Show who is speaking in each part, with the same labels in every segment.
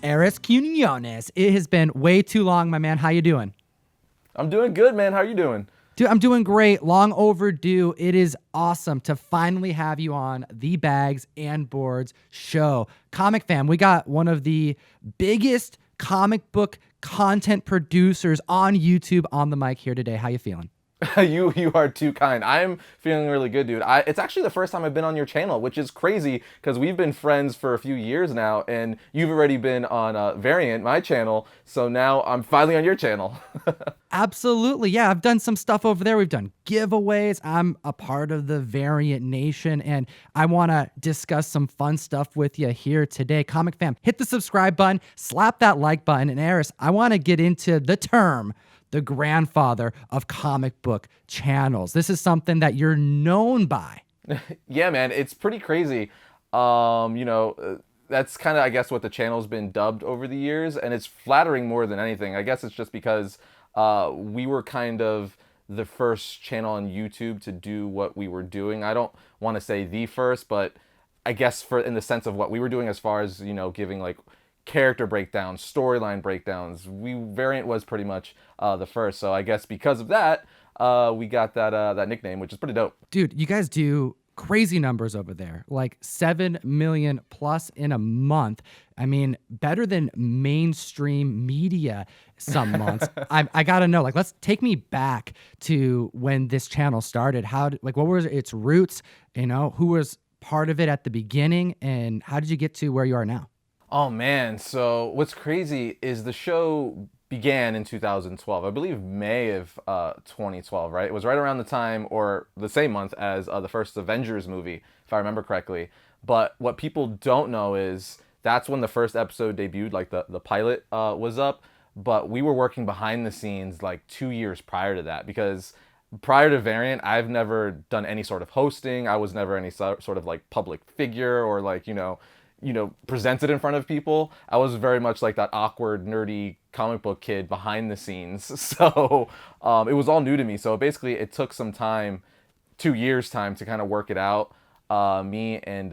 Speaker 1: Arris Quinones. It has been way too long, my man. How you doing?
Speaker 2: I'm doing good, man. How are you doing?
Speaker 1: Dude, I'm doing great. Long overdue. It is awesome to finally have you on the Bags and Boards show. Comic fam, we got one of the biggest comic book content producers on YouTube on the mic here today. How you feeling?
Speaker 2: You are too kind. I'm feeling really good, dude. It's actually the first time I've been on your channel, which is crazy because we've been friends for a few years now, and you've already been on Variant, my channel, so now I'm finally on your channel.
Speaker 1: Absolutely. Yeah, I've done some stuff over there. We've done giveaways. I'm a part of the Variant Nation, and I want to discuss some fun stuff with you here today. Comic fam, hit the subscribe button, slap that like button, and Arris, I want to get into the term the grandfather of comic book channels. This is something that you're known by.
Speaker 2: Yeah, man, it's pretty crazy. That's kind of, I guess, what the channel's been dubbed over the years, and it's flattering more than anything. I guess it's just because we were kind of the first channel on YouTube to do what we were doing. I don't want to say the first, but I guess in the sense of what we were doing as far as, giving like character breakdowns, storyline breakdowns. Variant was pretty much the first. So I guess because of that, we got that nickname, which is pretty dope.
Speaker 1: Dude, you guys do crazy numbers over there, like 7 million plus in a month. I mean, better than mainstream media some months. I gotta know, like, let's take me back to when this channel started. What were its roots? Who was part of it at the beginning, and how did you get to where you are now?
Speaker 2: Oh man, so what's crazy is the show began in 2012. I believe May of 2012, right? It was right around the time or the same month as the first Avengers movie, if I remember correctly. But what people don't know is that's when the first episode debuted, like the pilot was up. But we were working behind the scenes like 2 years prior to that, because prior to Variant, I've never done any sort of hosting. I was never any sort of like public figure or like, presented in front of people. I was very much like that awkward, nerdy comic book kid behind the scenes. So it was all new to me. So basically it took some time, 2 years time to kind of work it out. Me and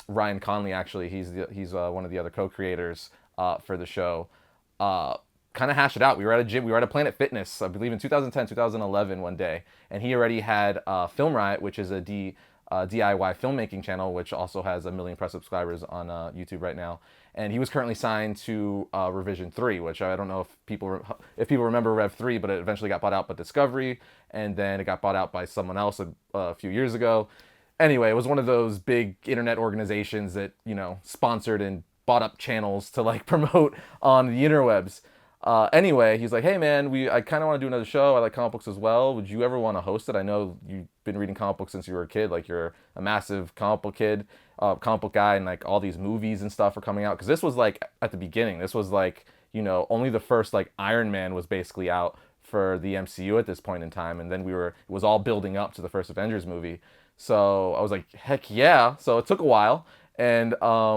Speaker 2: Ryan Conley, actually, he's one of the other co-creators for the show, kind of hash it out. We were at a gym, we were at a Planet Fitness, I believe in 2010, 2011 one day. And he already had Film Riot, which is a DIY filmmaking channel, which also has 1 million plus subscribers on YouTube right now. And he was currently signed to Revision 3, which I don't know if people remember Rev 3, but it eventually got bought out by Discovery, and then it got bought out by someone else a few years ago. Anyway, it was one of those big internet organizations that, sponsored and bought up channels to like promote on the interwebs. Anyway, he's like, hey man, I kind of want to do another show. I like comic books as well. Would you ever want to host it? I know you've been reading comic books since you were a kid. Like, you're a massive comic book kid, comic book guy, and like all these movies and stuff are coming out. Because this was like at the beginning. This was like, only the first like Iron Man was basically out for the MCU at this point in time, and then it was all building up to the first Avengers movie. So I was like, heck yeah. So it took a while. And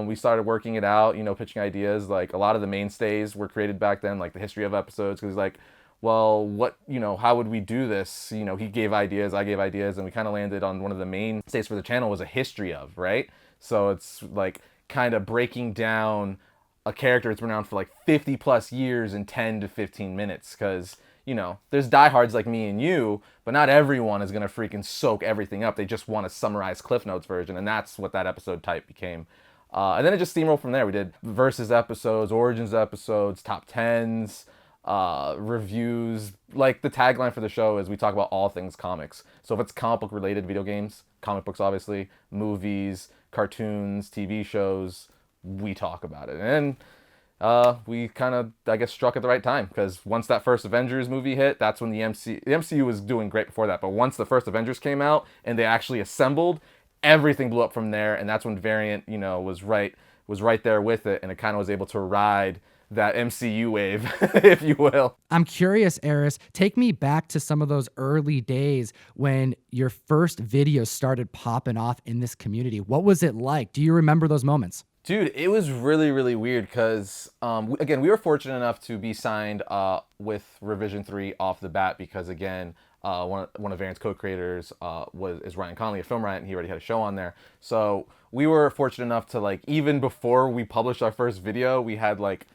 Speaker 2: we started working it out, pitching ideas. Like, a lot of the mainstays were created back then, like the history of episodes, because he's like, well, how would we do this? He gave ideas, I gave ideas, and we kind of landed on one of the mainstays for the channel was a history of, right? So it's like kind of breaking down a character that's been around for like 50 plus years in 10 to 15 minutes, because there's diehards like me and you, but not everyone is going to freaking soak everything up. They just want a summarized Cliff Notes version, and that's what that episode type became. And then it just steamrolled from there. We did versus episodes, origins episodes, top 10s, reviews. Like, the tagline for the show is we talk about all things comics. So if it's comic book related, video games, comic books obviously, movies, cartoons, TV shows, we talk about it. And we kind of, I guess, struck at the right time, because once that first Avengers movie hit, that's when the MCU was doing great before that. But once the first Avengers came out and they actually assembled, everything blew up from there. And that's when Variant, was right there with it, and it kind of was able to ride that MCU wave, if you will.
Speaker 1: I'm curious, Arris, take me back to some of those early days when your first videos started popping off in this community. What was it like? Do you remember those moments?
Speaker 2: Dude, it was really, really weird because, again, we were fortunate enough to be signed with Revision 3 off the bat because, again, one of Variant's co-creators is Ryan Conley of Film Riot, and he already had a show on there. So we were fortunate enough to, like, even before we published our first video, we had like,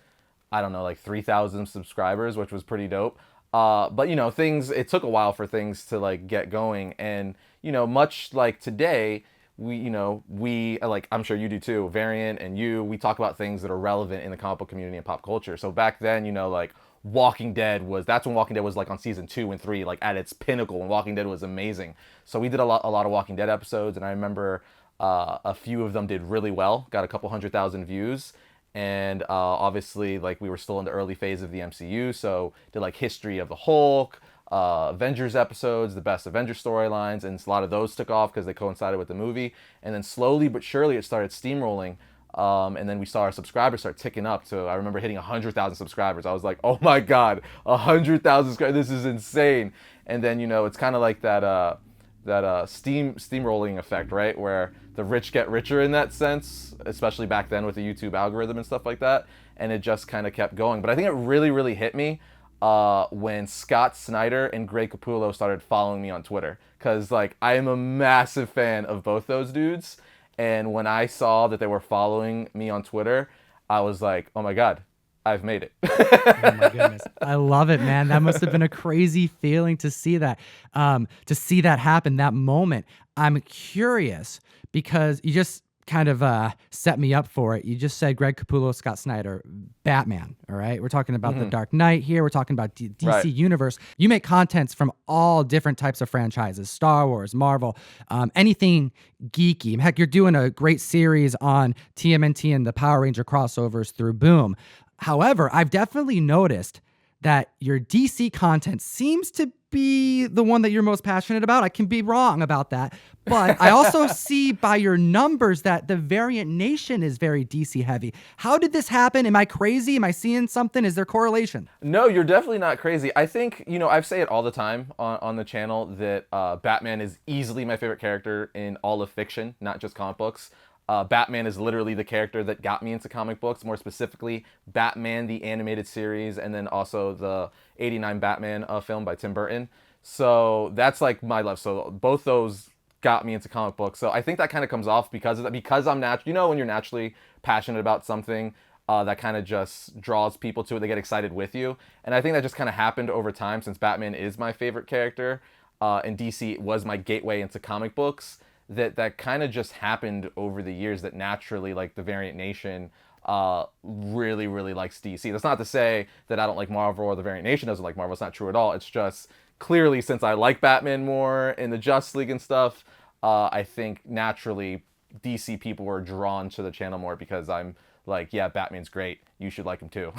Speaker 2: I don't know, like 3,000 subscribers, which was pretty dope. But you know, it took a while for things to like get going, and you know, much like today, we like, I'm sure you do too, Variant and we talk about things that are relevant in the comic book community and pop culture. So back then, you know, like that's when Walking Dead was like on season 2 and 3, like at its pinnacle, and Walking Dead was amazing. So we did a lot of Walking Dead episodes, and I remember a few of them did really well, got a couple 100,000 views. And obviously, like, we were still in the early phase of the MCU, so did like history of the Hulk, Avengers episodes, the best Avengers storylines, and a lot of those took off because they coincided with the movie. And then slowly but surely it started steamrolling, and then we saw our subscribers start ticking up. So I remember hitting 100,000 subscribers. I was like, oh my god, 100,000 subscribers, this is insane. And then, you know, it's kind of like that steamrolling effect, right, where the rich get richer in that sense, especially back then with the YouTube algorithm and stuff like that, and it just kind of kept going. But I think it really hit me when Scott Snyder and Greg Capullo started following me on Twitter, because like I am a massive fan of both those dudes, and when I saw that they were following me on Twitter, I was like, oh my god, I've made it.
Speaker 1: Oh my goodness. I love it, man. That must have been a crazy feeling to see that happen, that moment. I'm curious because you just kind of set me up for it. You just said Greg Capullo, Scott Snyder, Batman, all right? We're talking about the Dark Knight here. We're talking about DC
Speaker 2: Right.
Speaker 1: Universe. You make contents from all different types of franchises, Star Wars, Marvel, anything geeky. Heck, you're doing a great series on TMNT and the Power Ranger crossovers through Boom. However, I've definitely noticed that your DC content seems to be the one that you're most passionate about. I can be wrong about that. But I also see by your numbers that the Variant Nation is very DC heavy. How did this happen? Am I crazy? Am I seeing something? Is there correlation?
Speaker 2: No, you're definitely not crazy. I think, you know, I say it all the time on the channel that Batman is easily my favorite character in all of fiction, not just comic books. Batman is literally the character that got me into comic books, more specifically Batman, the animated series, and then also the 89 Batman film by Tim Burton. So that's like my love. So both those got me into comic books. So I think that kind of comes off because of that, because I'm you know, when you're naturally passionate about something, that kind of just draws people to it. They get excited with you. And I think that just kind of happened over time, since Batman is my favorite character, and DC was my gateway into comic books. That kind of just happened over the years, that naturally, like, the Variant Nation really likes DC. That's not to say that I don't like Marvel or the Variant Nation doesn't like Marvel. It's not true at all. It's just clearly, since I like Batman more in the Justice League and stuff, I think naturally DC people were drawn to the channel more because I'm like, yeah, Batman's great. You should like him too.